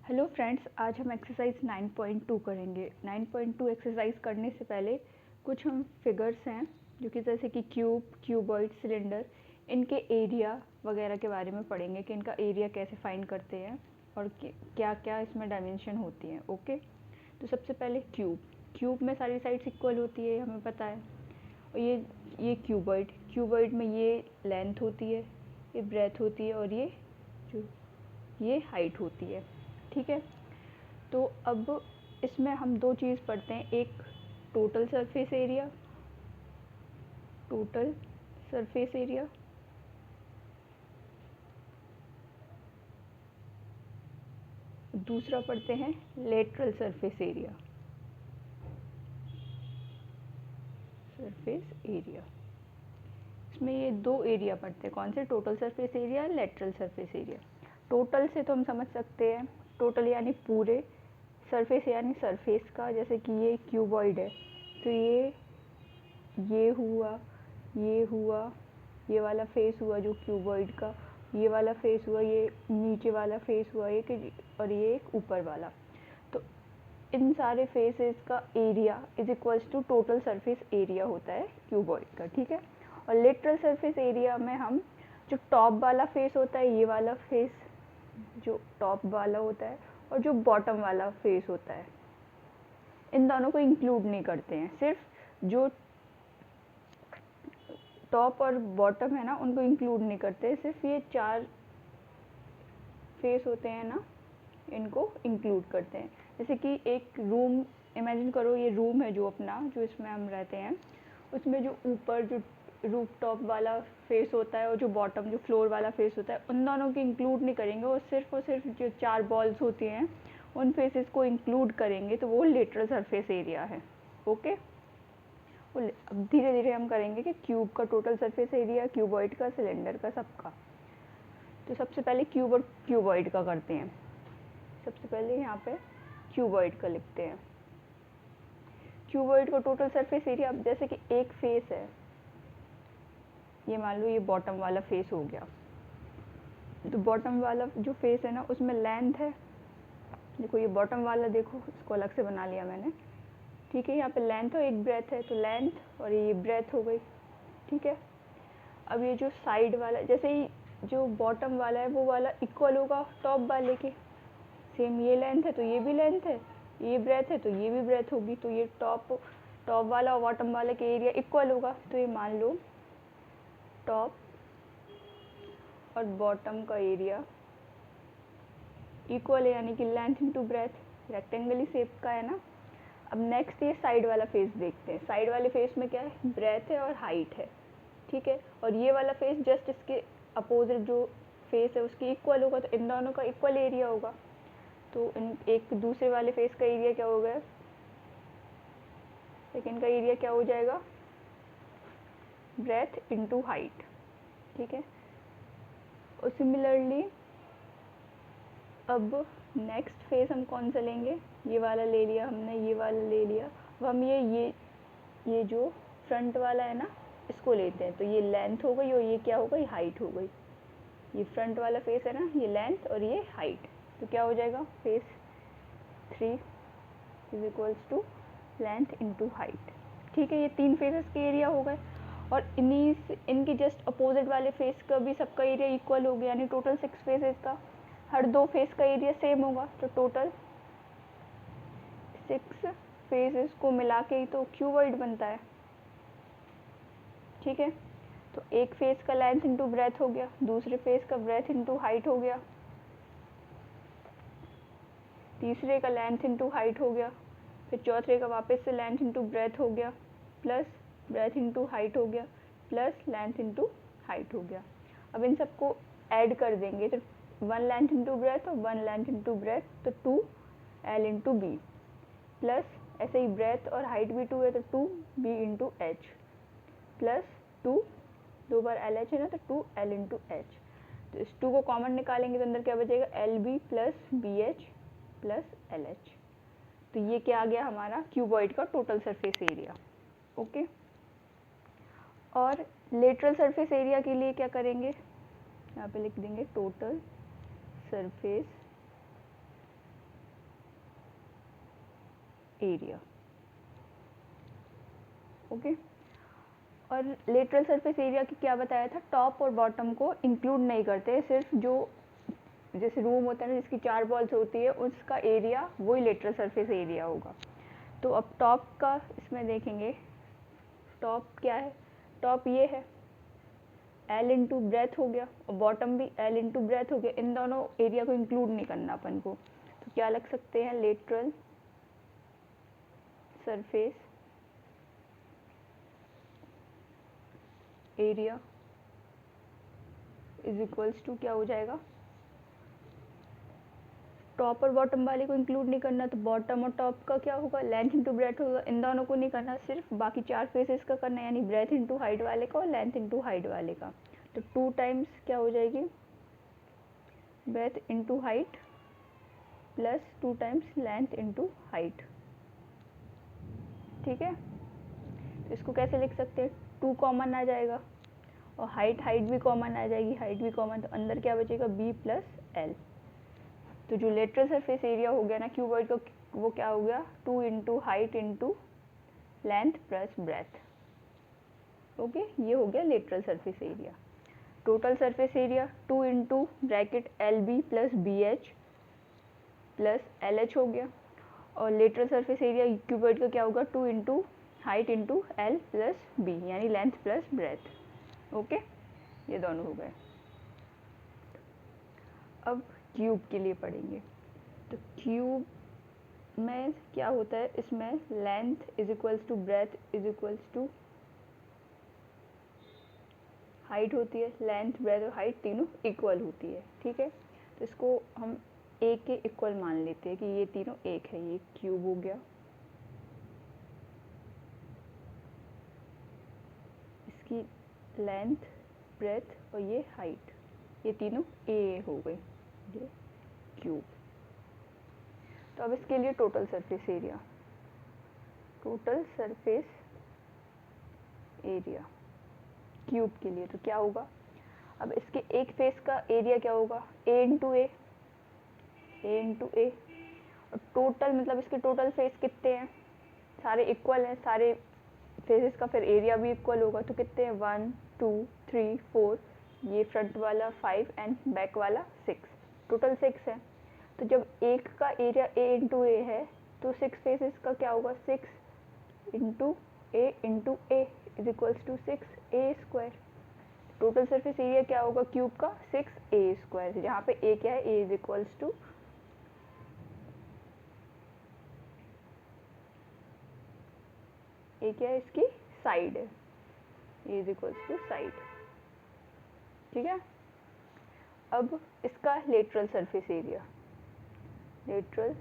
Hello friends, आज हम exercise 9.2 करेंगे। 9.2 एक्सरसाइज करने से पहले कुछ हम फिगर्स हैं जो कि जैसे कि क्यूब, क्यूबॉइड, सिलेंडर, इनके एरिया वगैरह के बारे में पढ़ेंगे कि इनका एरिया कैसे फाइंड करते हैं और क्या क्या इसमें डायमेंशन होती हैं। ओके, तो सबसे पहले क्यूब। क्यूब में सारी साइड्स इक्वल होती है, हमें पता है। और ये क्यूबॉइड, क्यूबॉइड में ये लेंथ होती है, ये ब्रेथ होती है और ये हाइट होती है। ठीक है, तो अब इसमें हम दो चीज़ पढ़ते हैं, एक total surface area, total surface area, दूसरा पढ़ते हैं lateral surface area, surface area. इसमें ये दो एरिया पढ़ते हैं, कौन से? Total surface area, lateral surface area. Total से तो हम समझ सकते हैं, टोटल यानी पूरे, सरफेस यानी सरफेस का। जैसे कि ये क्यूबॉइड है तो ये हुआ, ये हुआ, ये वाला फेस हुआ जो क्यूबॉइड का, ये वाला फेस हुआ, ये नीचे वाला फेस हुआ एक, और ये एक ऊपर वाला। तो इन सारे फेसेस का area is equals to total surface area होता है क्यूबॉइड का। ठीक है, और लेटरल सरफेस एरिया में हम जो टॉप वाला फेस होता है, ये वाला फेस जो टॉप वाला होता है, और जो बॉटम वाला फेस होता है, इन दोनों को इंक्लूड नहीं करते हैं। सिर्फ जो टॉप और बॉटम है ना, उनको इंक्लूड नहीं करते, सिर्फ ये चार फेस होते हैं ना, इनको इंक्लूड करते हैं। जैसे कि एक रूम इमेजिन करो, ये रूम है जो अपना, जो इसमें हम रहते हैं, उसमें जो ऊपर जो रूफ टॉप वाला फेस होता है और जो बॉटम जो फ्लोर वाला फेस होता है, उन दोनों को इंक्लूड नहीं करेंगे, और सिर्फ जो चार बॉल्स होती हैं उन फेसेस को इंक्लूड करेंगे, तो वो लेटरल सरफेस एरिया है। ओके, अब धीरे धीरे हम करेंगे कि क्यूब का टोटल सरफेस एरिया, क्यूबॉइड का, सिलेंडर का, सबका। तो सबसे पहले क्यूब और क्यूबॉइड का करते हैं। सबसे पहले यहाँ पे क्यूबॉइड का लिखते हैं। क्यूबॉइड का टोटल सरफेस एरिया, अब जैसे कि एक फेस है, ये मान लो ये बॉटम वाला फेस हो गया, तो बॉटम वाला जो फेस है ना, उसमें लेंथ है, देखो ये बॉटम वाला, देखो इसको अलग से बना लिया मैंने। ठीक है, यहाँ पे लेंथ और एक ब्रेथ है, तो लेंथ और ये ब्रेथ हो गई। ठीक है, अब ये जो साइड वाला, जैसे ही जो बॉटम वाला है वो वाला इक्वल होगा टॉप वाले के, सेम ये लेंथ है तो ये भी लेंथ है, ये ब्रेथ है तो ये भी ब्रेथ होगी, तो ये टॉप वाला और बॉटम वाले के एरिया इक्वल होगा। तो ये मान लो टॉप और बॉटम का एरिया इक्वल है, यानी कि लेंथ इंटू ब्रेथ, रेक्टेंगली शेप का है ना। अब नेक्स्ट ये साइड वाला फेस देखते हैं। साइड वाले फेस में क्या है? ब्रेथ है और हाइट है। ठीक है, और ये वाला फेस जस्ट इसके अपोजिट जो फेस है उसकी इक्वल होगा, तो इन दोनों का इक्वल एरिया होगा। तो इन एक दूसरे वाले फेस का एरिया क्या हो गया? सेकेंड का एरिया क्या हो जाएगा? Breadth into height. ठीक है, और सिमिलरली अब नेक्स्ट फेस हम कौन सा लेंगे? ये वाला ले लिया हमने, ये वाला ले लिया। अब हम ये जो फ्रंट वाला है ना, इसको लेते हैं। तो ये लेंथ हो गई और ये क्या हो गई? हाइट हो गई। ये फ्रंट वाला फेस है ना, ये लेंथ और ये हाइट, तो क्या हो जाएगा? Face 3 is equals to length into height. ठीक है, ये तीन फेसेस के एरिया हो गए, और इनकी जस्ट अपोजिट वाले फेस का भी सबका एरिया इक्वल हो गया, यानी टोटल 6 फेसेस का हर दो फेस का एरिया सेम होगा। तो टोटल 6 फेसेस को मिला के ही तो क्यूबॉइड बनता है। ठीक है, तो एक फेस का लेंथ इंटू ब्रेथ हो गया, दूसरे फेस का ब्रेथ इंटू हाइट हो गया, तीसरे का लेंथ इंटू हाइट हो गया, फिर चौथे का वापस से लेंथ इंटू ब्रेथ हो गया, प्लस ब्रेथ इंटू हाइट हो गया, प्लस लेंथ इंटू हाइट हो गया। अब इन सबको ऐड कर देंगे, तो 1 लेंथ इंटू ब्रेथ और 1 लेंथ इंटू ब्रेथ, तो 2 एल इंटू बी, प्लस ऐसे ही ब्रेथ और हाइट भी 2 है, तो 2 बी इंटू एच, प्लस 2 दो बार एल एच है ना, तो 2 एल इंटू एच। तो इस 2 को कॉमन निकालेंगे तो अंदर क्या बचेगा? L B plus B H plus L H. तो ये क्या आ गया हमारा? क्यूबॉइड का टोटल सरफेस एरिया। ओके, और लेटरल सरफेस एरिया के लिए क्या करेंगे? यहाँ पे लिख देंगे टोटल सरफेस एरिया। ओके, और लेटरल सरफेस एरिया की क्या बताया था, टॉप और बॉटम को इंक्लूड नहीं करते, सिर्फ जो जैसे रूम होता है ना जिसकी 4 वॉल्स होती है उसका एरिया वही लेटरल सरफेस एरिया होगा। तो अब टॉप का इसमें देखेंगे, टॉप क्या है, टॉप ये है L इंटू ब्रेथ हो गया और बॉटम भी L इंटू ब्रेथ हो गया, इन दोनों एरिया को इंक्लूड नहीं करना अपन को, तो क्या लग सकते हैं, lateral surface area is equals to क्या हो जाएगा, टॉप और बॉटम वाले को इंक्लूड नहीं करना तो बॉटम और टॉप का क्या होगा, लेंथ इंटू ब्रेथ होगा, इन दोनों को नहीं करना, सिर्फ बाकी 4 फेसेस का करना है, यानी ब्रेथ इंटू हाइट वाले का और लेंथ इंटू हाइट वाले का। तो 2 टाइम्स क्या हो जाएगी, breath into height plus 2 times length into height. ठीक है, तो इसको कैसे लिख सकते हैं, 2 कॉमन आ जाएगा और हाइट भी कॉमन आ जाएगी, हाइट भी कॉमन, तो अंदर क्या बचेगा, b प्लस एल। तो जो लेटरल सरफेस एरिया हो गया ना क्यूबॉइड का, वो क्या हो गया, 2 into height into length plus breadth. Okay, ये हो गया lateral surface area. Total surface area 2 into bracket L B plus B H plus L H हो गया, और लेटरल सरफेस एरिया क्यूबॉइड का क्या होगा, 2 into height into L plus B, यानी लेंथ प्लस ब्रेथ। ओके, ये दोनों हो गए। अब क्यूब के लिए पढ़ेंगे, तो क्यूब में क्या होता है, इसमें length is equals to breadth is equals to height होती है, लेंथ ब्रेथ और हाइट तीनों इक्वल होती है। ठीक है, तो इसको हम एक के इक्वल मान लेते हैं कि ये तीनों एक है, ये क्यूब हो गया, इसकी लेंथ ब्रेथ और ये हाइट, ये तीनों ए हो गई, ये क्यूब। तो अब इसके लिए total surface area, total surface area cube के लिए तो क्या होगा, अब इसके एक फेस का एरिया क्या होगा, ए इंटू ए, ए इंटू ए, और टोटल मतलब इसके टोटल फेस कितने हैं, सारे इक्वल हैं, सारे फेसेस का फिर एरिया भी इक्वल होगा, तो कितने हैं, 1 2 3 4, ये फ्रंट वाला 5 एंड बैक वाला 6, टोटल 6 है। तो जब एक का एरिया ए इंटू ए है तो 6 फेसेस का क्या होगा, 6 into A is equals to 6 A square. Total surface area क्या होगा क्यूब का, 6 ए स्क्वायर, जहाँ पे ए क्या है, ए इज इक्वल्स टू ए क्या है, इसकी साइड है, ए इज इक्वल्स टू साइड। ठीक है, अब इसका lateral surface area, lateral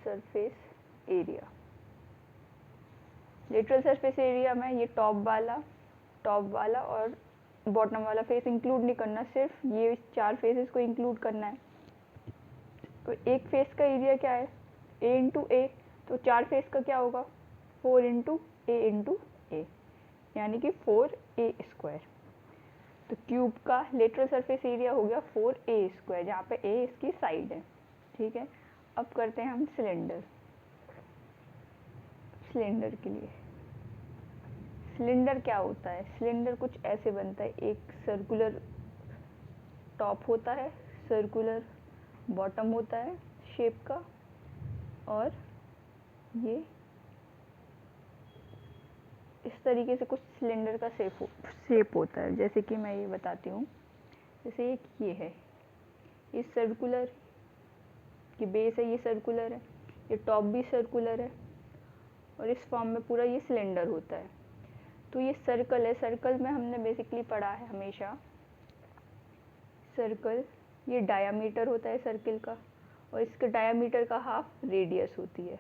surface area, lateral surface area में ये टॉप वाला और बॉटम वाला फेस इंक्लूड नहीं करना, सिर्फ ये 4 फेसेस को इंक्लूड करना है। तो एक फेस का एरिया क्या है, ए इंटू ए, तो 4 फेस का क्या होगा, 4 इंटू ए, यानी कि 4 ए स्क्वायर। तो क्यूब का लेटरल सरफेस एरिया हो गया 4 ए स्क्वायर, जहाँ पे ए इसकी साइड है। ठीक है, अब करते हैं हम सिलेंडर, सिलेंडर के लिए, सिलेंडर क्या होता है, सिलेंडर कुछ ऐसे बनता है, एक सर्कुलर टॉप होता है, सर्कुलर बॉटम होता है शेप का, और ये इस तरीके से कुछ सिलेंडर का शेप होता है। जैसे कि मैं ये बताती हूँ, जैसे एक ये है, ये सर्कुलर की बेस है, ये सर्कुलर है, ये टॉप भी सर्कुलर है, और इस फॉर्म में पूरा ये सिलेंडर होता है। तो ये सर्कल है, सर्कल में हमने बेसिकली पढ़ा है हमेशा, सर्कल ये डायामीटर होता है सर्कल का, और इसके डायामीटर का हाफ रेडियस होती है।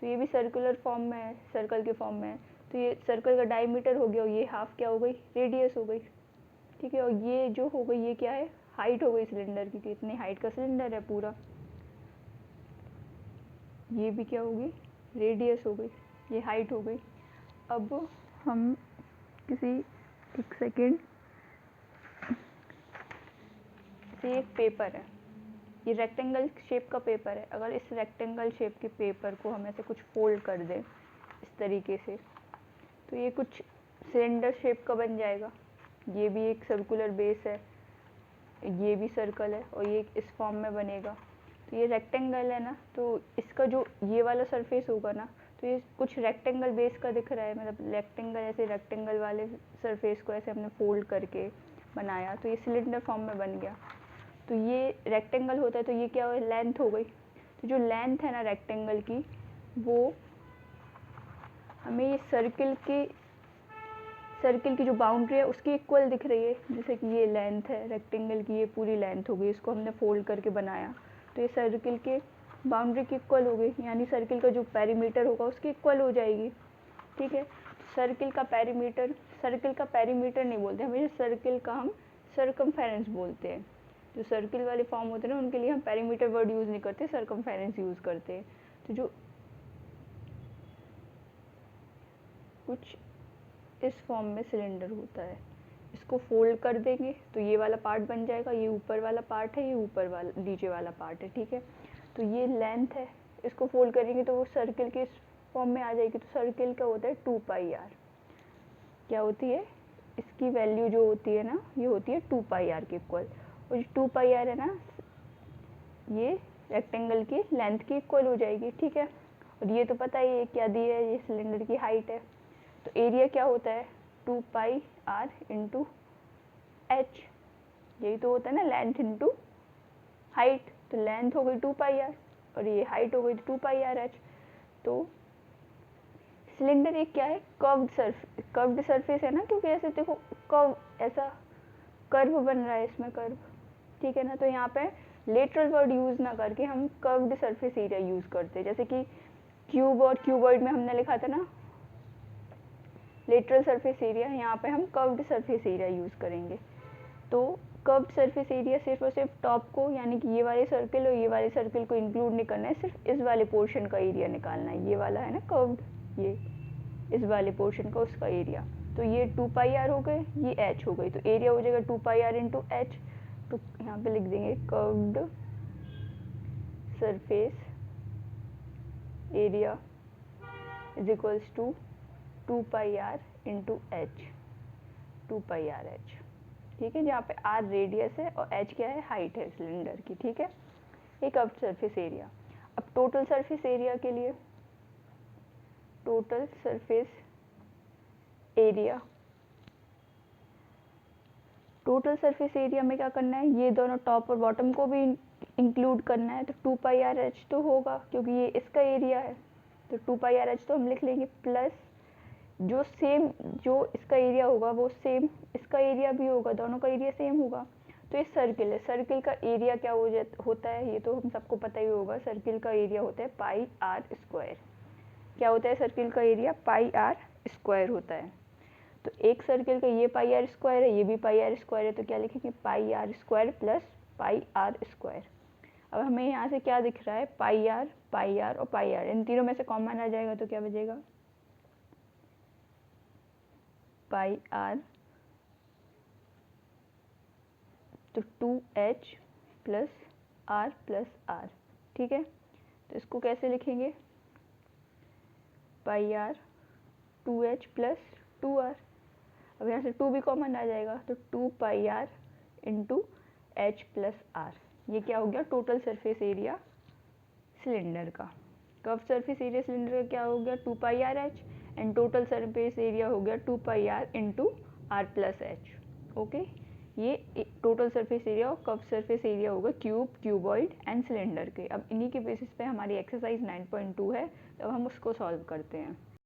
तो ये भी सर्कुलर फॉर्म में है, सर्कल के फॉर्म में है, तो ये सर्कल का डायमीटर हो गया और ये हाफ क्या हो गई, रेडियस हो गई। ठीक है, और ये जो हो गई ये क्या है, हाइट हो गई सिलेंडर की, इतनी हाइट का सिलेंडर है पूरा, ये भी क्या होगी, रेडियस हो गई, ये हाइट हो गई। अब हम किसी एक सेकेंड, ये एक पेपर है, ये रेक्टेंगल शेप का पेपर है, अगर इस रेक्टेंगल शेप के पेपर को हम ऐसे कुछ फोल्ड कर दें इस तरीके से, तो ये कुछ सिलेंडर शेप का बन जाएगा। ये भी एक सर्कुलर बेस है, ये भी सर्कल है और ये इस फॉर्म में बनेगा। तो ये रेक्टेंगल है ना, तो इसका जो ये वाला सरफेस होगा ना, तो ये कुछ रेक्टेंगल बेस का दिख रहा है, मतलब रेक्टेंगल, ऐसे रेक्टेंगल वाले सरफेस को ऐसे हमने फोल्ड करके बनाया तो ये सिलेंडर फॉर्म में बन गया। तो ये रेक्टेंगल होता है, तो ये क्या हो, लेंथ हो गई। तो जो लेंथ है ना रेक्टेंगल की, वो हमें ये सर्किल की जो बाउंड्री है उसकी इक्वल दिख रही है। जैसे कि ये लेंथ है रेक्टेंगल की, ये पूरी लेंथ हो गई, इसको हमने फोल्ड करके बनाया तो ये सर्किल के बाउंड्री की इक्वल हो गई, यानी सर्किल का जो पेरीमीटर होगा उसकी इक्वल हो जाएगी। ठीक है, सर्किल का पेरीमीटर नहीं बोलते, हमेशा सर्किल का हम सर्कमफेरेंस बोलते हैं। जो सर्किल वाले फॉर्म होते हैं ना, उनके लिए हम पेरीमीटर वर्ड यूज़ नहीं करते, सर्कमफेरेंस यूज़ करते हैं। तो जो कुछ इस फॉर्म में सिलेंडर होता है, इसको फोल्ड कर देंगे तो ये वाला पार्ट बन जाएगा, ये ऊपर वाला पार्ट है, ये ऊपर वाला नीचे वाला पार्ट है। ठीक है, तो ये लेंथ है, इसको फोल्ड करेंगे तो वो सर्किल के इस फॉर्म में आ जाएगी। तो सर्किल का होता है 2πr, क्या होती है, इसकी वैल्यू जो होती है ना, ये होती है 2πr के इक्वल। और जो 2πr है ना, ये रेक्टेंगल की लेंथ की इक्वल हो जाएगी। ठीक है, और ये तो पता ही है क्या दी है, ये सिलेंडर की हाइट है। तो एरिया क्या होता है, 2πr इंटू h, यही तो होता है ना, लेंथ इंटू हाइट। तो लेंथ हो गई 2πr और ये हाइट हो गई 2πrh। तो सिलेंडर एक क्या है, कर्व्ड सरफेस है ना, क्योंकि ऐसे देखो कर्व, ऐसा कर्व बन रहा है इसमें, कर्व। ठीक है ना, तो यहाँ पे लेटरल वर्ड यूज़ ना करके हम कर्व्ड सरफेस एरिया यूज़ करते हैं। जैसे कि क्यूब और क्यूबॉइड में हमने लिखा था ना लेटरल सरफेस एरिया, यहाँ पे हम कर्व्ड सरफेस एरिया यूज़ करेंगे। तो कर्व्ड सरफेस एरिया सिर्फ और सिर्फ टॉप को, यानी कि ये वाले सर्किल और ये वाले सर्किल को इंक्लूड नहीं करना है, सिर्फ इस वाले पोर्शन का एरिया निकालना है। ये वाला है ना कर्व्ड, ये इस वाले पोर्शन का उसका एरिया। तो ये 2πr हो गए, ये h हो गई, तो एरिया हो जाएगा 2πr इंटू h। तो यहाँ पे लिख देंगे curved surface area is equals to 2πr into h, 2πrh। ठीक है, जहाँ पे r रेडियस है और h क्या है, हाइट है सिलेंडर की। ठीक है, ये कर्व्ड सरफेस एरिया। अब टोटल सरफेस एरिया के लिए, total surface area, total surface area में क्या करना है, ये दोनों टॉप और बॉटम को भी इंक्लूड करना है। तो 2πrh तो होगा, क्योंकि ये इसका एरिया है, तो 2πrh तो हम लिख लेंगे, प्लस जो सेम जो इसका एरिया होगा वो सेम इसका एरिया भी होगा, दोनों का एरिया सेम होगा। तो ये सर्किल है, सर्किल का एरिया क्या होता है, ये तो हम सबको पता ही होगा, सर्किल का एरिया होता है πr²। क्या होता है सर्किल का एरिया, πr² होता है। तो एक सर्किल का ये πr² है, ये भी πr² है, तो क्या लिखेंगे, πr² प्लस πr²। अब हमें यहाँ से क्या दिख रहा है, πr और πr, इन तीनों में से कॉमन आ जाएगा तो क्या बचेगा, πr, तो 2h प्लस r। ठीक है, तो इसको कैसे लिखेंगे, πr 2h प्लस 2r। अब यहाँ से 2 भी कॉमन आ जाएगा, तो 2πr into h plus r। ये क्या हो गया, टोटल सरफेस एरिया सिलेंडर का। कर्व सरफेस एरिया सिलेंडर का क्या हो गया, 2πrh, and total surface area हो गया 2πr into r plus h। Okay, ये टोटल सरफेस एरिया और कर्व सरफेस एरिया होगा क्यूब, क्यूबॉइड एंड सिलेंडर के। अब इन्हीं के बेसिस पे हमारी एक्सरसाइज 9.2 है, तो अब हम उसको सॉल्व करते हैं।